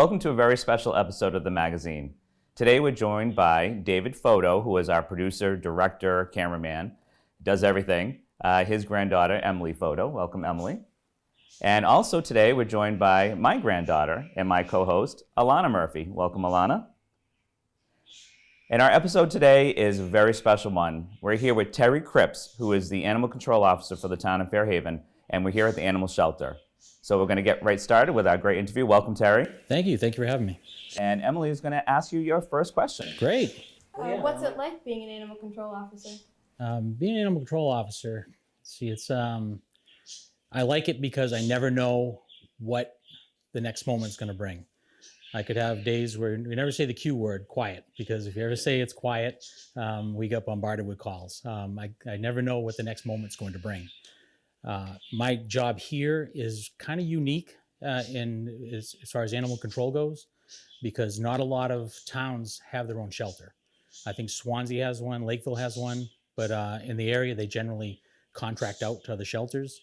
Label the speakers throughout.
Speaker 1: Welcome to a very special episode of the magazine. Today we're joined by David Fauteux, who is our producer, director, cameraman, does everything. His granddaughter, Emily Fauteux. Welcome, Emily. And also today we're joined by my granddaughter and my co-host, Alana Murphy. Welcome, Alana. And our episode today is a very special one. We're here with Terry Crips, who is the animal control officer for the town of Fairhaven, and we're here at the animal shelter. So we're going to get right started with our great interview. Welcome, Terry.
Speaker 2: Thank you. Thank you for having me.
Speaker 1: And Emily is going to ask you your first question.
Speaker 2: Great.
Speaker 3: What's it like being an animal control officer?
Speaker 2: Being an animal control officer, it's I like it because I never know what the next moment's going to bring. I could have days where we never say the Q word, quiet, because if you ever say it's quiet, we get bombarded with calls. I never know what the next moment's going to bring. My job here is kind of unique as far as animal control goes, because not a lot of towns have their own shelter. I think Swansea has one, Lakeville has one, but in the area they generally contract out to other shelters.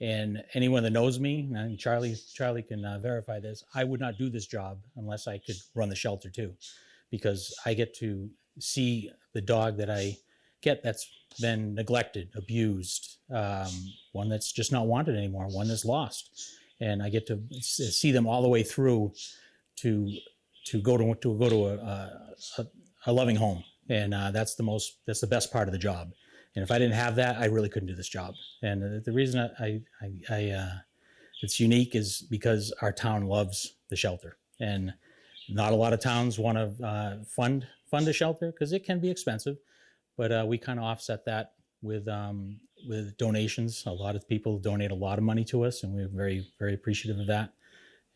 Speaker 2: And anyone that knows me, and Charlie can verify this, I would not do this job unless I could run the shelter too, because I get to see the dog that I get that's been neglected, abused, one that's just not wanted anymore, one that's lost, and I get to see them all the way through to go to a loving home, and that's the best part of the job. And if I didn't have that, I really couldn't do this job. And the reason it's unique is because our town loves the shelter, and not a lot of towns want to fund a shelter because it can be expensive. But we kind of offset that with donations. A lot of people donate a lot of money to us, and we're very, very appreciative of that.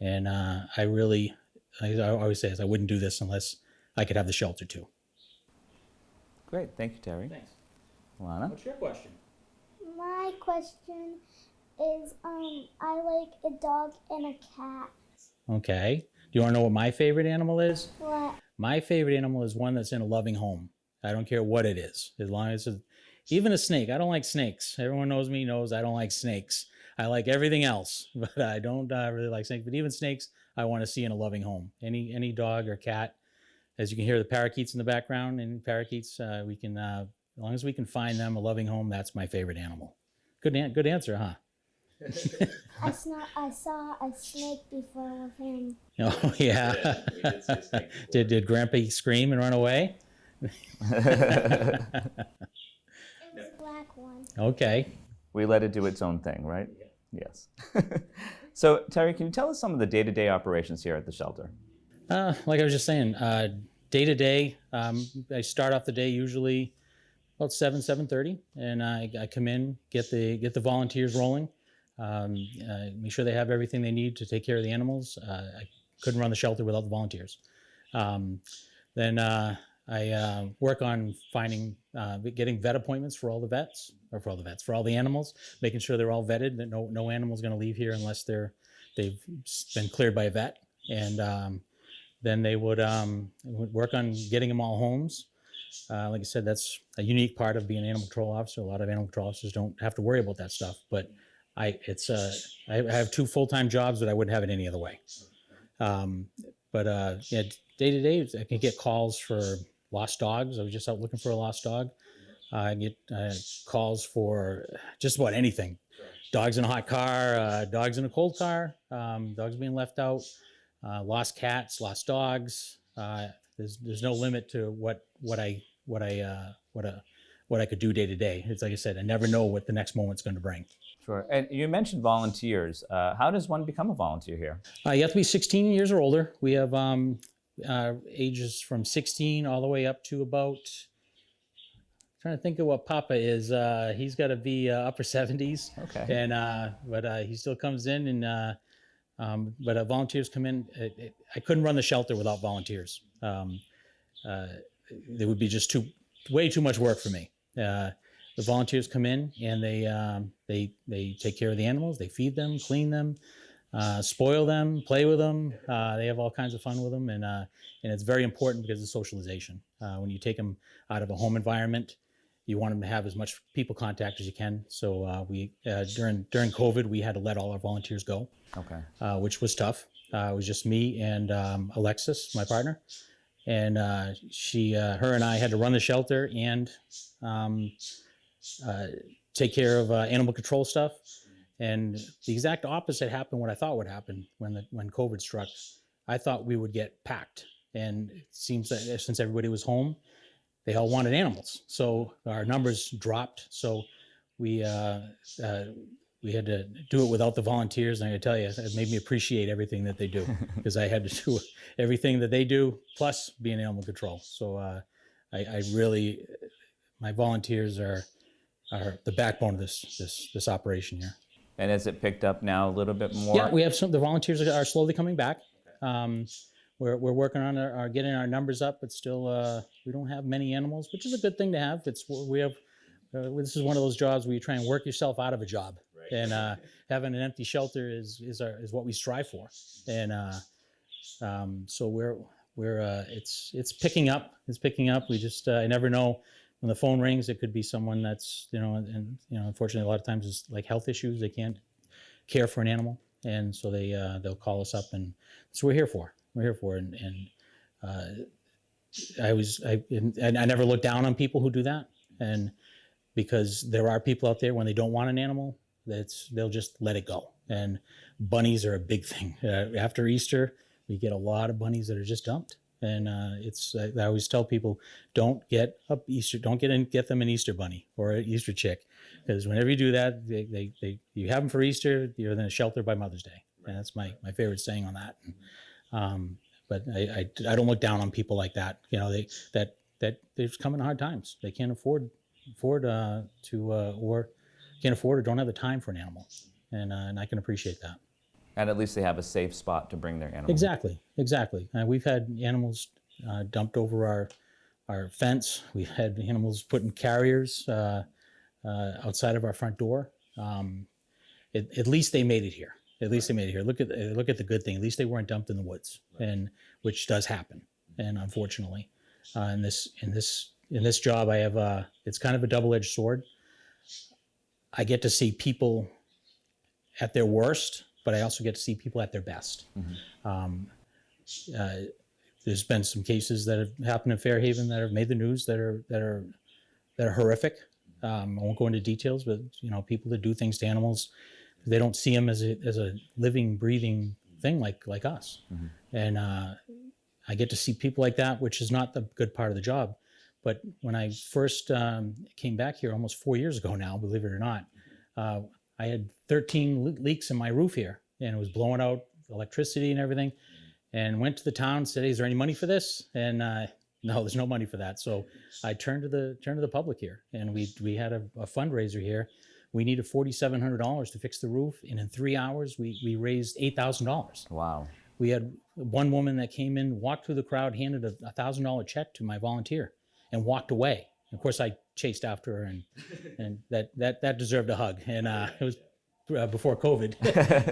Speaker 2: And I always say is I wouldn't do this unless I could have the shelter too.
Speaker 1: Great, thank you, Terry.
Speaker 2: Thanks.
Speaker 1: Alana?
Speaker 2: What's your question?
Speaker 4: My question is, I like a dog and a cat.
Speaker 2: Okay. Do you want to know what my favorite animal is?
Speaker 4: What?
Speaker 2: My favorite animal is one that's in a loving home. I don't care what it is, as long as even a snake. I don't like snakes. Everyone knows me, knows I don't like snakes. I like everything else, but I don't really like snakes. But even snakes, I want to see in a loving home. Any dog or cat. As you can hear the parakeets in the background, and parakeets, we can, as long as we can find them a loving home, that's my favorite animal. Good answer, huh?
Speaker 4: I saw a snake before with him.
Speaker 2: Oh yeah. Did Grandpa scream and run away?
Speaker 4: It was a black one.
Speaker 2: Okay.
Speaker 1: We let it do its own thing, right? Yeah. Yes. So, Terry, can you tell us some of the day-to-day operations here at the shelter?
Speaker 2: Like I was just saying, day to day, I start off the day usually about 7:30, and I come in, get the volunteers rolling, make sure they have everything they need to take care of the animals. I couldn't run the shelter without the volunteers. Then I work on getting vet appointments for all the animals, making sure they're all vetted, that no animal's going to leave here unless they've been cleared by a vet. And then they would work on getting them all homes. Like I said, that's a unique part of being an animal control officer. A lot of animal control officers don't have to worry about that stuff, but I have two full-time jobs that I wouldn't have it any other way. Yeah, day to day, I can get calls for lost dogs. I was just out looking for a lost dog. I get calls for just about anything. Dogs in a hot car, dogs in a cold car, dogs being left out, lost cats, lost dogs. There's no limit to what I could do day to day. It's like I said, I never know what the next moment's going to bring.
Speaker 1: Sure. And you mentioned volunteers. How does one become a volunteer here?
Speaker 2: You have to be 16 years or older. We have ages from 16 all the way up to about, trying to think of what Papa is. He's got to be upper 70s.
Speaker 1: Okay.
Speaker 2: And but he still comes in, and but volunteers come in. I couldn't run the shelter without volunteers. It would be just way too much work for me. The volunteers come in and they take care of the animals. They feed them, clean them, spoil them, play with them. They have all kinds of fun with them, and it's very important because of socialization. When you take them out of a home environment, you want them to have as much people contact as you can. So we during COVID, we had to let all our volunteers go,
Speaker 1: Okay.
Speaker 2: which was tough. It was just me and Alexis, my partner, and her and I had to run the shelter and take care of animal control stuff. And the exact opposite happened what I thought would happen when COVID struck. I thought we would get packed, and it seems that since everybody was home, they all wanted animals, so our numbers dropped. So we had to do it without the volunteers, and I gotta tell you, it made me appreciate everything that they do, because I had to do everything that they do plus be in animal control. So I really, my volunteers are the backbone of this operation here.
Speaker 1: And has it picked up now a little bit more?
Speaker 2: Yeah, we have the volunteers are slowly coming back. We're working on getting our numbers up, but still we don't have many animals, which is a good thing to have. This is one of those jobs where you try and work yourself out of a job, right. And having an empty shelter is what we strive for. And so it's picking up. It's picking up. We just I never know when the phone rings. It could be someone that's unfortunately a lot of times it's like health issues. They can't care for an animal, and so they'll call us up, and that's what we're here for. We're here for it. And I never look down on people who do that, and because there are people out there when they don't want an animal, they'll just let it go. And bunnies are a big thing. After Easter, we get a lot of bunnies that are just dumped, and I always tell people, don't get them an Easter bunny or an Easter chick, because whenever you do that, you have them for Easter, you're in a shelter by Mother's Day, and that's my favorite saying on that. But I don't look down on people like that. They're coming in hard times. They can't afford or can't afford or don't have the time for an animal, and I can appreciate that.
Speaker 1: And at least they have a safe spot to bring their animals.
Speaker 2: Exactly. We've had animals dumped over our fence. We've had animals put in carriers outside of our front door. At least they made it here. Look at the good thing. At least they weren't dumped in the woods, and which does happen. And unfortunately, in this job, I have it's kind of a double-edged sword. I get to see people at their worst, but I also get to see people at their best. Mm-hmm. There's been some cases that have happened in Fairhaven that have made the news that are horrific. I won't go into details, but people that do things to animals, they don't see them as a living, breathing thing like us. Mm-hmm. And I get to see people like that, which is not the good part of the job. But when I first came back here almost 4 years ago now, believe it or not, I had 13 leaks in my roof here, and it was blowing out electricity and everything. And went to the town, said, "Hey, is there any money for this?" And no, there's no money for that. So I turned to the public here, and we had a fundraiser here. We needed $4,700 to fix the roof, and in 3 hours we raised $8,000.
Speaker 1: Wow.
Speaker 2: We had one woman that came in, walked through the crowd, handed a $1,000 check to my volunteer, and walked away. Of course, I chased after her, and that deserved a hug. And it was before COVID,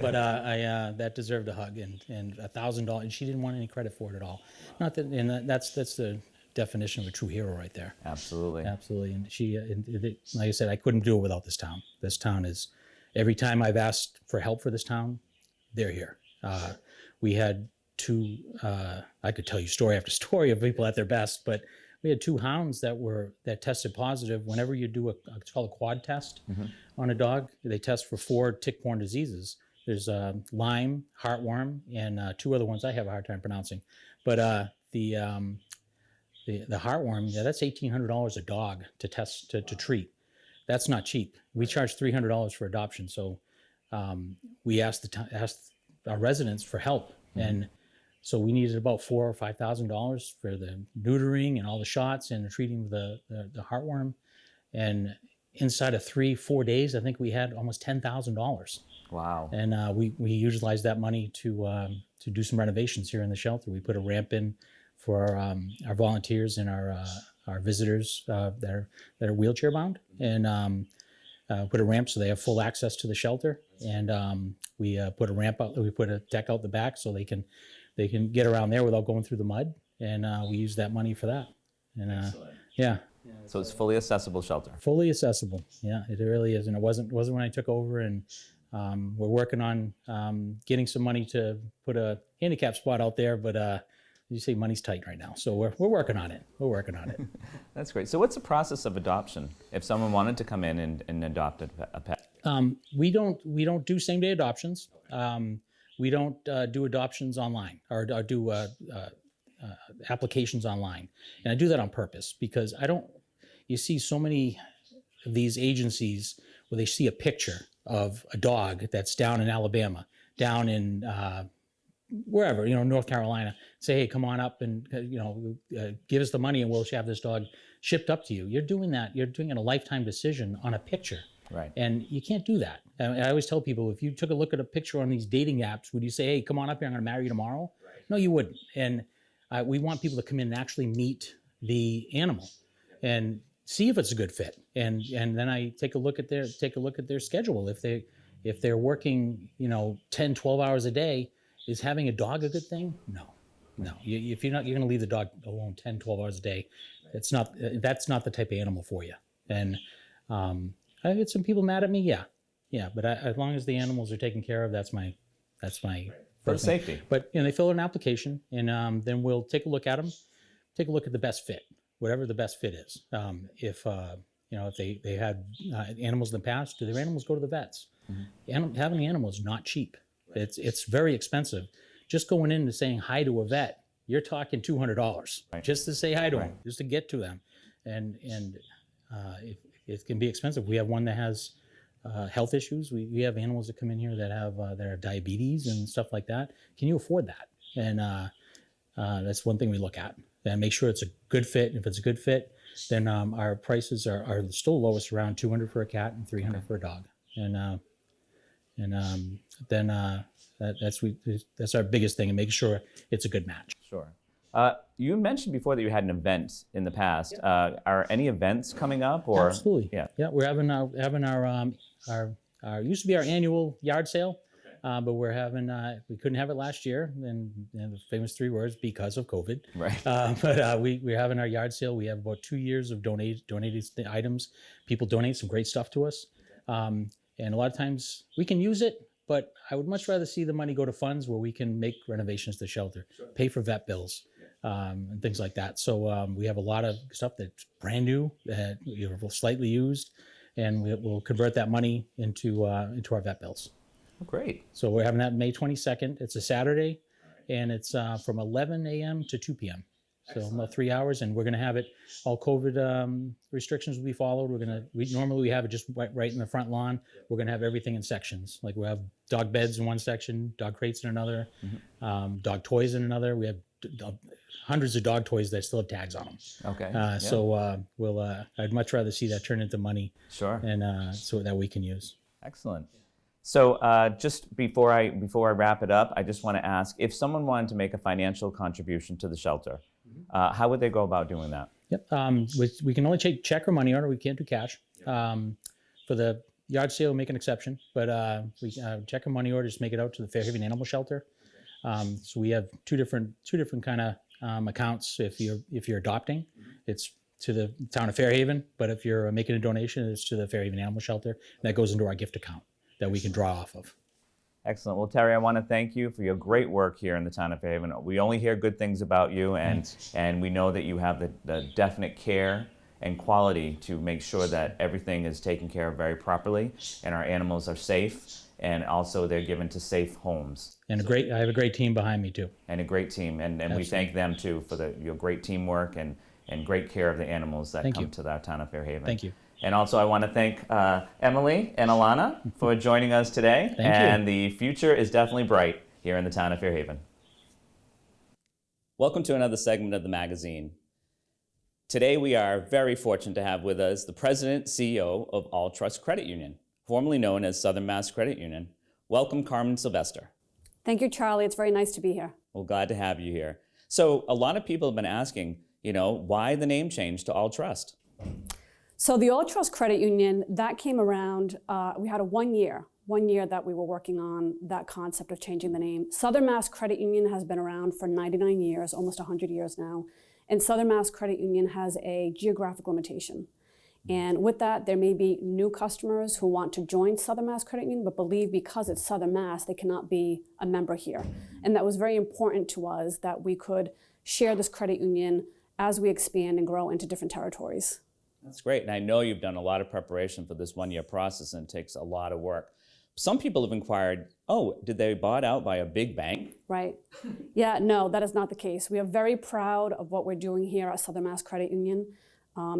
Speaker 2: but that deserved a hug, and $1,000, and she didn't want any credit for it at all. Not that, and that's the definition of a true hero right there.
Speaker 1: Absolutely.
Speaker 2: And she, like I said, I couldn't do it without this town. This town is, every time I've asked for help for this town, they're here. We had two, I could tell you story after story of people at their best, but we had 2 hounds that tested positive. Whenever you do it's called a quad test mm-hmm. on a dog, they test for 4 tick-borne diseases. There's Lyme, heartworm, and 2 other ones I have a hard time pronouncing. But the heartworm, that's $1,800 a dog to test to treat. That's not cheap. We charge $300 for adoption. So we asked our residents for help, mm-hmm. and so we needed about $4,000 or $5,000 for the neutering and all the shots and the treating of the heartworm. And inside of 3-4 days, I think we had almost $10,000.
Speaker 1: Wow!
Speaker 2: And we utilized that money to do some renovations here in the shelter. We put a ramp in for our volunteers and our visitors that are wheelchair bound, and put a ramp so they have full access to the shelter. And we put a ramp out. We put a deck out the back so they can get around there without going through the mud. And we use that money for that. And yeah.
Speaker 1: So it's fully accessible shelter.
Speaker 2: Fully accessible. Yeah, it really is. And it wasn't when I took over. And we're working on getting some money to put a handicap spot out there. But you say money's tight right now. So we're working on it. We're working on it.
Speaker 1: That's great. So what's the process of adoption if someone wanted to come in and adopt a pet?
Speaker 2: We don't do same day adoptions. We don't do adoptions online or do applications online. And I do that on purpose because you see so many of these agencies where they see a picture of a dog that's down in Alabama, down in wherever, North Carolina, say, hey, come on up and, give us the money and we'll have this dog shipped up to you. You're doing a lifetime decision on a picture.
Speaker 1: Right.
Speaker 2: And you can't do that. And I always tell people, if you took a look at a picture on these dating apps, would you say, hey, come on up here, I'm going to marry you tomorrow? Right. No, you wouldn't. And we want people to come in and actually meet the animal and see if it's a good fit. And then I take a look at their schedule. If they're working, 10, 12 hours a day, is having a dog a good thing? No. If you're going to leave the dog alone 10, 12 hours a day, that's not the type of animal for you. And I get some people mad at me. Yeah. But as long as the animals are taken care of, that's my
Speaker 1: For safety.
Speaker 2: But they fill out an application, and then we'll take a look at them, take a look at the best fit, whatever the best fit is. If they had animals in the past, do their animals go to the vets? Mm-hmm. Having an animal is not cheap. Right. It's very expensive. Just going in and saying hi to a vet, you're talking $200
Speaker 1: right.
Speaker 2: just to say hi to them, just to get to them, and it can be expensive. We have one that has health issues. We have animals that come in here that have diabetes and stuff like that. Can you afford that? And that's one thing we look at and make sure it's a good fit. And if it's a good fit, then our prices are still lowest, around $200 for a cat and $300 for a dog. That's our biggest thing, and making sure it's a good match.
Speaker 1: Sure. You mentioned before that you had an event in the past. Are any events coming up? Or
Speaker 2: Absolutely. Yeah. We're having our used to be our annual yard sale, but we're having we couldn't have it last year, and the famous 3 words, because of COVID.
Speaker 1: Right.
Speaker 2: But we're having our yard sale. We have about 2 years of donated items. People donate some great stuff to us, and a lot of times we can use it. But I would much rather see the money go to funds where we can make renovations to shelter, pay for vet bills, and things like that. So we have a lot of stuff that's brand new, slightly used, and we'll convert that money into our vet bills.
Speaker 1: Oh, great.
Speaker 2: So we're having that May 22nd. It's a Saturday, and it's from 11 a.m. to 2 p.m. So about 3 hours, and we're going to have it. All COVID restrictions will be followed. Normally we have it just right in the front lawn. We're going to have everything in sections. Like we have dog beds in one section, dog crates in another, dog toys in another. We have hundreds of dog toys that still have tags on them.
Speaker 1: Okay.
Speaker 2: So I'd much rather see that turn into money.
Speaker 1: Sure.
Speaker 2: And so that we can use.
Speaker 1: Excellent. So just before I wrap it up, I just want to ask, if someone wanted to make a financial contribution to the shelter, how would they go about doing that?
Speaker 2: Yep. We can only take check or money order. We can't do cash. For the yard sale, we'll make an exception, but we check or money order, just make it out to the Fairhaven Animal Shelter. So we have two different kind of accounts. If you're adopting, it's to the town of Fairhaven, but if you're making a donation, it's to the Fairhaven Animal Shelter. That goes into our gift account that we can draw off of.
Speaker 1: Excellent. Well, Terry, I want to thank you for your great work here in the town of Fairhaven. We only hear good things about you, and we know that you have the definite care and quality to make sure that everything is taken care of very properly and our animals are safe, and also they're given to safe homes.
Speaker 2: And I have a great team behind me too.
Speaker 1: And a great team, and we thank them too for your great teamwork and great care of the animals that come to our town of Fairhaven.
Speaker 2: Thank you.
Speaker 1: And also I want to thank Emily and Alana for joining us today.
Speaker 2: Thank you.
Speaker 1: And the future is definitely bright here in the town of Fairhaven. Welcome to another segment of the magazine. Today we are very fortunate to have with us the President CEO of Alltrust Credit Union, formerly known as Southern Mass Credit Union. Welcome, Carmen Sylvester.
Speaker 5: Thank you, Charlie. It's very nice to be here.
Speaker 1: Well, glad to have you here. So a lot of people have been asking, why the name change to Alltrust?
Speaker 5: So the Alltrust Credit Union, that came around, we had one year that we were working on that concept of changing the name. Southern Mass Credit Union has been around for 99 years, almost 100 years now. And Southern Mass Credit Union has a geographic limitation. And with that, there may be new customers who want to join Southern Mass Credit Union, but believe because it's Southern Mass, they cannot be a member here. And that was very important to us that we could share this credit union as we expand and grow into different territories.
Speaker 1: That's great. And I know you've done a lot of preparation for this one-year process, and it takes a lot of work. Some people have inquired, oh, did they bought out by a big bank?
Speaker 5: Right. Yeah, no, that is not the case. We are very proud of what we're doing here at Southern Mass Credit Union.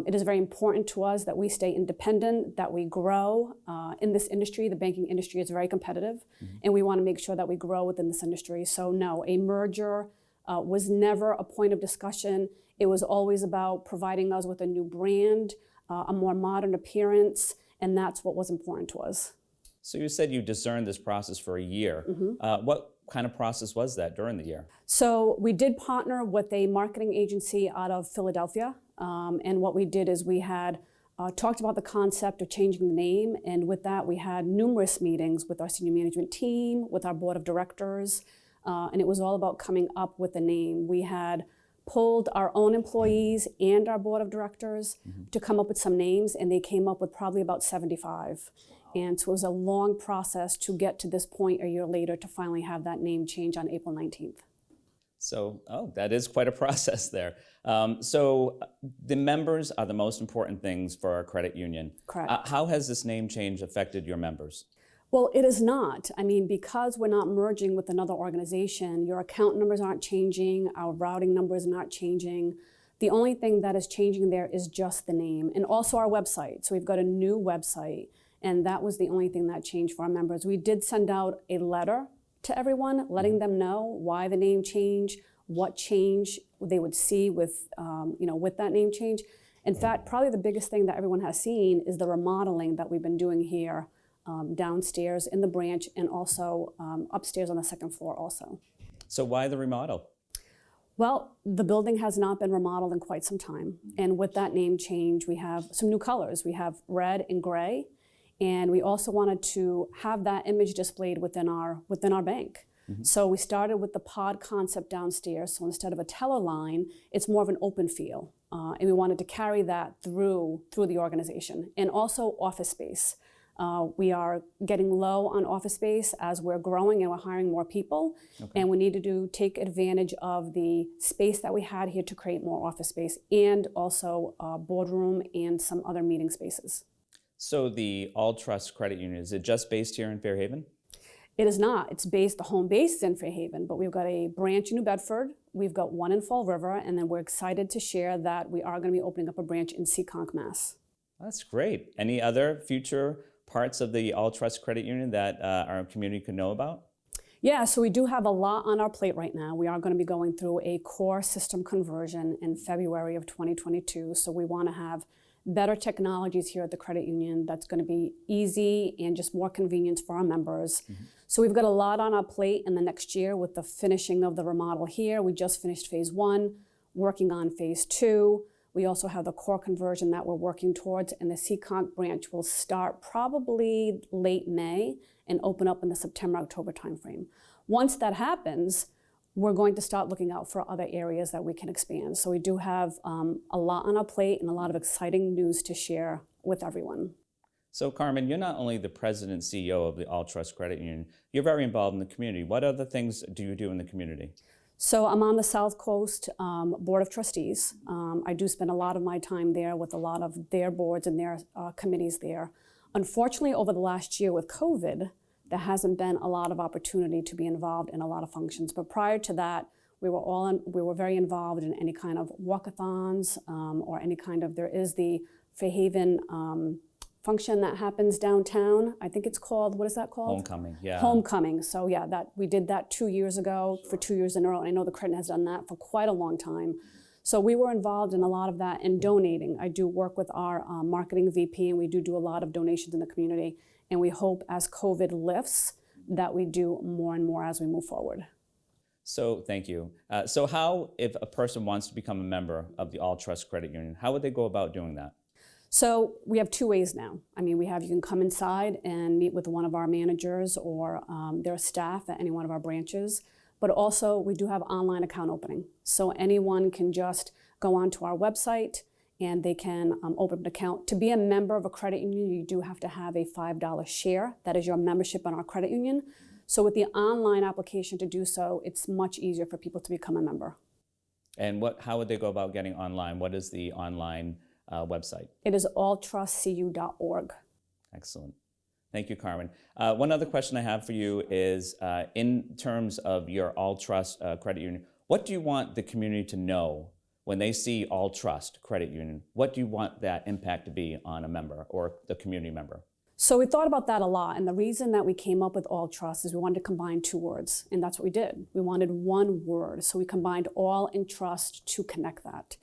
Speaker 5: It is very important to us that we stay independent, that we grow in this industry. The banking industry is very competitive, and we want to make sure that we grow within this industry. So no, a merger was never a point of discussion. It was always about providing us with a new brand, a more modern appearance, and that's what was important to us.
Speaker 1: So you said you discerned this process for a year. What kind of process was that during the year?
Speaker 5: So we did partner with a marketing agency out of Philadelphia. And what we did is we had talked about the concept of changing the name. And with that, we had numerous meetings with our senior management team, with our board of directors. And it was all about coming up with a name. We had pulled our own employees and our board of directors to come up with some names, and they came up with probably about 75. And so it was a long process to get to this point a year later to finally have that name change on April 19th.
Speaker 1: So, that is quite a process there. So the members are the most important things for our credit union.
Speaker 5: Correct.
Speaker 1: How has this name change affected your members?
Speaker 5: Well, it is not. I mean, because we're not merging with another organization, your account numbers aren't changing, our routing numbers are not changing. The only thing that is changing there is just the name, and also our website. So we've got a new website, and that was the only thing that changed for our members. We did send out a letter to everyone, letting them know why the name change, what change they would see with, with that name change. In fact, probably the biggest thing that everyone has seen is the remodeling that we've been doing here downstairs in the branch, and also upstairs on the second floor also.
Speaker 1: So why the remodel?
Speaker 5: Well, the building has not been remodeled in quite some time. And with that name change, we have some new colors. We have red and gray. And we also wanted to have that image displayed within our bank. So we started with the pod concept downstairs. So instead of a teller line, it's more of an open feel. And we wanted to carry that through the organization. And also office space. We are getting low on office space as we're growing and we're hiring more people. And we needed to take advantage of the space that we had here to create more office space, and also boardroom and some other meeting spaces.
Speaker 1: So the Alltrust Credit Union, is it just based here in Fairhaven?
Speaker 5: It is not. It's based, the home base is in Fairhaven, but we've got a branch in New Bedford, we've got one in Fall River, and then we're excited to share that we are going to be opening up a branch in Seekonk, Mass.
Speaker 1: That's great. Any other future parts of the Alltrust Credit Union that our community could know about?
Speaker 5: Yeah, so we do have a lot on our plate right now. We are going to be going through a core system conversion in February of 2022, so we want to have better technologies here at the credit union that's going to be easy and just more convenience for our members. So we've got a lot on our plate in the next year with the finishing of the remodel here. We just finished phase 1, working on phase 2. We also have the core conversion that we're working towards, and the Seekonk branch will start probably late May and open up in the September-October timeframe. Once that happens, we're going to start looking out for other areas that we can expand. So we do have a lot on our plate and a lot of exciting news to share with everyone.
Speaker 1: So Carmen, you're not only the president and CEO of the Alltrust Credit Union, you're very involved in the community. What other things do you do in the community?
Speaker 5: So I'm on the South Coast Board of Trustees. I do spend a lot of my time there with a lot of their boards and their committees there. Unfortunately, over the last year with COVID, there hasn't been a lot of opportunity to be involved in a lot of functions. But prior to that, we were very involved in any kind of walkathons or any kind of, there is the Fairhaven function that happens downtown. I think it's called, what is that called?
Speaker 1: Homecoming, yeah.
Speaker 5: Homecoming. So yeah, we did that 2 years ago for 2 years in a row. And I know the credit has done that for quite a long time. So we were involved in a lot of that and donating. I do work with our marketing VP, and we do a lot of donations in the community. And we hope as COVID lifts that we do more and more as we move forward.
Speaker 1: So thank you. So how, if a person wants to become a member of the Alltrust Credit Union, how would they go about doing that?
Speaker 5: So we have 2 ways now. I mean, you can come inside and meet with one of our managers or their staff at any one of our branches. but also we do have online account opening. So anyone can just go onto our website and they can open an account. To be a member of a credit union, you do have to have a $5 share. That is your membership in our credit union. So with the online application to do so, it's much easier for people to become a member.
Speaker 1: And how would they go about getting online? What is the online website?
Speaker 5: It is alltrustcu.org.
Speaker 1: Excellent. Thank you, Carmen. One other question I have for you is, in terms of your Alltrust Credit Union, what do you want the community to know when they see Alltrust Credit Union? What do you want that impact to be on a member or the community member?
Speaker 5: So we thought about that a lot, and the reason that we came up with Alltrust is we wanted to combine two words, and that's what we did. We wanted one word, so we combined all and trust to connect that.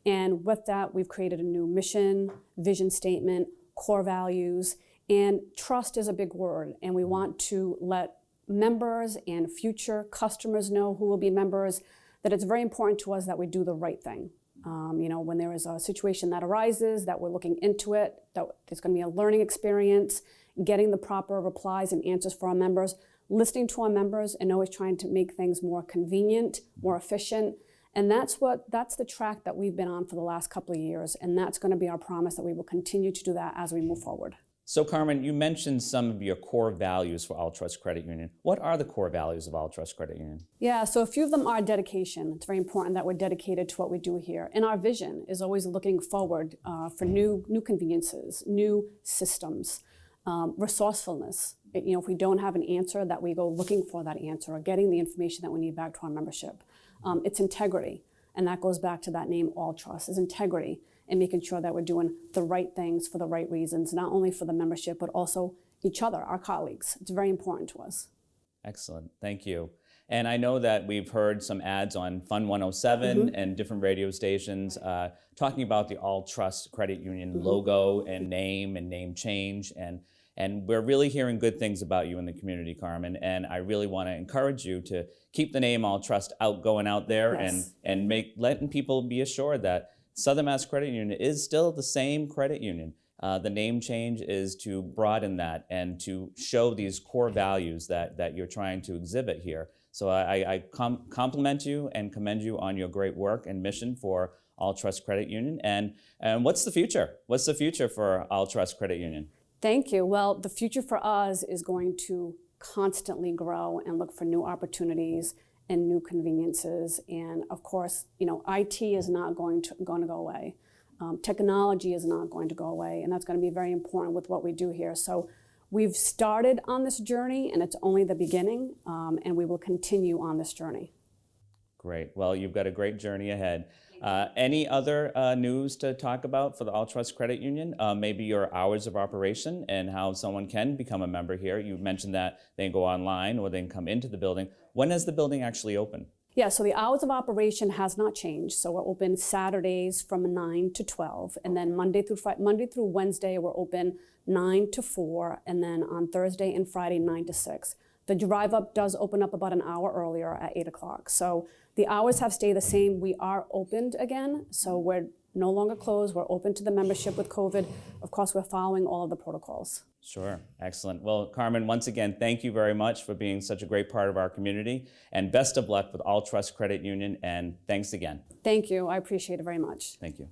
Speaker 5: And with that, we've created a new mission, vision statement, core values, and trust is a big word, and we want to let members and future customers know who will be members that it's very important to us that we do the right thing. When there is a situation that arises, that we're looking into it, that there's going to be a learning experience, getting the proper replies and answers for our members, listening to our members, and always trying to make things more convenient, more efficient. And that's the track that we've been on for the last couple of years, and that's going to be our promise that we will continue to do that as we move forward.
Speaker 1: So Carmen, you mentioned some of your core values for Alltrust Credit Union. What are the core values of Alltrust Credit Union?
Speaker 5: Yeah, so a few of them are dedication. It's very important that we're dedicated to what we do here. And our vision is always looking forward for new conveniences, new systems, resourcefulness. If we don't have an answer, that we go looking for that answer or getting the information that we need back to our membership. It's integrity, and that goes back to that name Alltrust, is integrity. And making sure that we're doing the right things for the right reasons, not only for the membership, but also each other, our colleagues. It's very important to us.
Speaker 1: Excellent, thank you. And I know that we've heard some ads on Fun 107 and different radio stations talking about the Alltrust Credit Union logo and name change. And we're really hearing good things about you in the community, Carmen. And I really want to encourage you to keep the name Alltrust going out there.
Speaker 5: Yes.
Speaker 1: and letting people be assured that Southern Mass Credit Union is still the same credit union. The name change is to broaden that and to show these core values that you're trying to exhibit here. So I compliment you and commend you on your great work and mission for Alltrust Credit Union. And what's the future? What's the future for Alltrust Credit Union?
Speaker 5: Thank you. Well, the future for us is going to constantly grow and look for new opportunities and new conveniences. And of course, IT is not going to go away. Technology is not going to go away, and that's going to be very important with what we do here. So we've started on this journey, and it's only the beginning, and we will continue on this journey.
Speaker 1: Great. Well, you've got a great journey ahead. Any other news to talk about for the Alltrust Credit Union? Maybe your hours of operation and how someone can become a member here. You mentioned that they can go online or they can come into the building. When is the building actually open?
Speaker 5: Yeah, so the hours of operation has not changed. So we're open Saturdays from 9 to 12, and then Monday through Wednesday we're open 9 to 4, and then on Thursday and Friday 9 to 6. The drive up does open up about an hour earlier at 8 o'clock. So the hours have stayed the same. We are opened again, so we're no longer closed. We're open to the membership with COVID. Of course, we're following all of the protocols.
Speaker 1: Sure, excellent. Well, Carmen, once again, thank you very much for being such a great part of our community, and best of luck with Alltrust Credit Union, and thanks again.
Speaker 5: Thank you, I appreciate it very much.
Speaker 1: Thank you.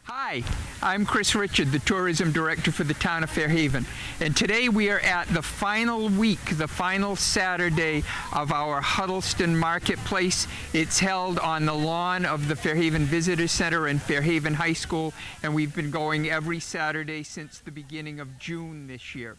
Speaker 6: Hi, I'm Chris Richard, the Tourism Director for the town of Fairhaven. And today we are at the final week, the final Saturday of our Huddleston Marketplace. It's held on the lawn of the Fairhaven Visitor Center and Fairhaven High School, and we've been going every Saturday since the beginning of June this year.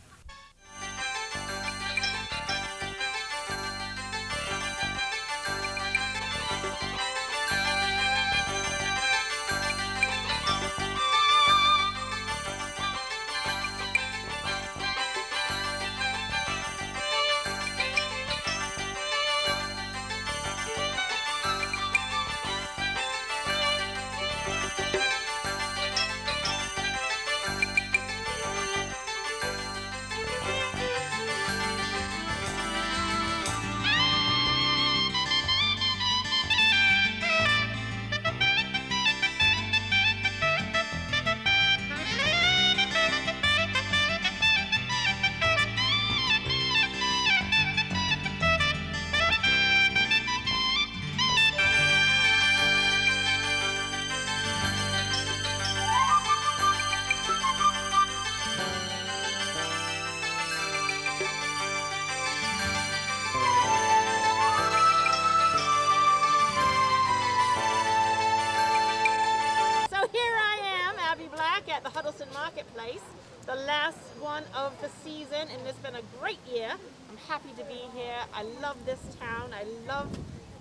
Speaker 7: Marketplace, the last one of the season, and it's been a great year. I'm happy to be here. I love this town. I love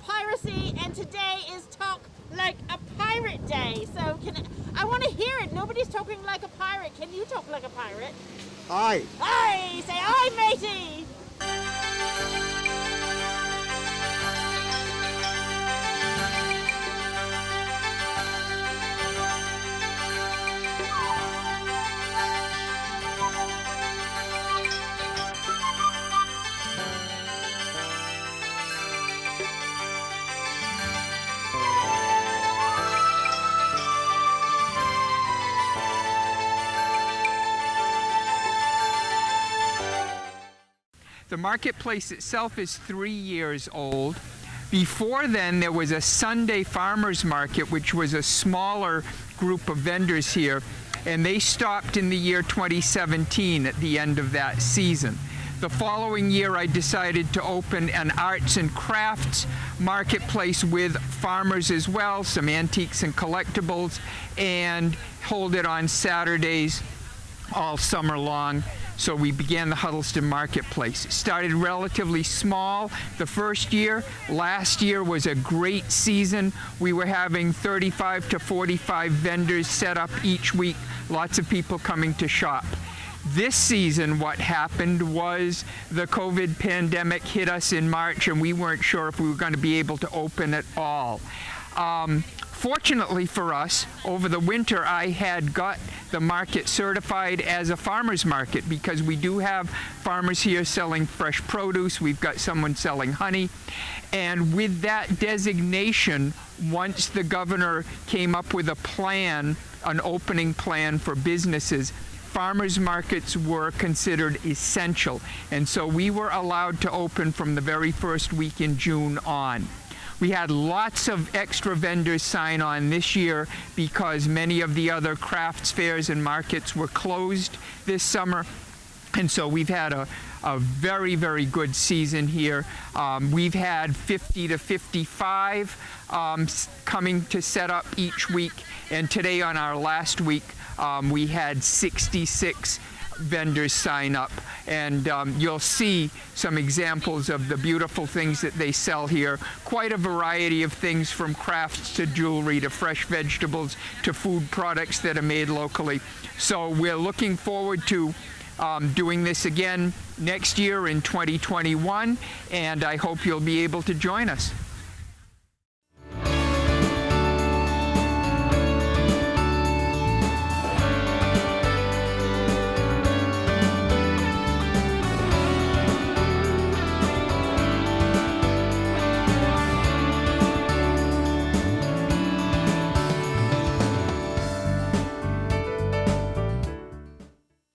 Speaker 7: piracy, and today is Talk Like a Pirate Day. So I want to hear it. Nobody's talking like a pirate. Can you talk like a pirate?
Speaker 8: Aye.
Speaker 7: Aye! Say aye, matey!
Speaker 6: The marketplace itself is 3 years old. Before then, there was a Sunday farmers market, which was a smaller group of vendors here, and they stopped in the year 2017 at the end of that season. The following year, I decided to open an arts and crafts marketplace with farmers as well, some antiques and collectibles, and hold it on Saturdays all summer long. So we began the Huddleston Marketplace. It started relatively small the first year. Last year was a great season. We were having 35 to 45 vendors set up each week, lots of people coming to shop. This season, what happened was the COVID pandemic hit us in March, and we weren't sure if we were going to be able to open at all. Fortunately for us, over the winter I had got the market certified as a farmer's market because we do have farmers here selling fresh produce. We've got someone selling honey. And with that designation, once the governor came up with a plan, an opening plan for businesses, farmers markets were considered essential. And so we were allowed to open from the very first week in June on. We had lots of extra vendors sign on this year because many of the other crafts fairs and markets were closed this summer. And so we've had a very, very good season here. We've had 50 to 55 coming to set up each week. And today on our last week, we had 66 vendors sign up, and you'll see some examples of the beautiful things that they sell here. Quite a variety of things, from crafts to jewelry to fresh vegetables to food products that are made locally. So we're looking forward to doing this again next year in 2021, and I hope you'll be able to join us.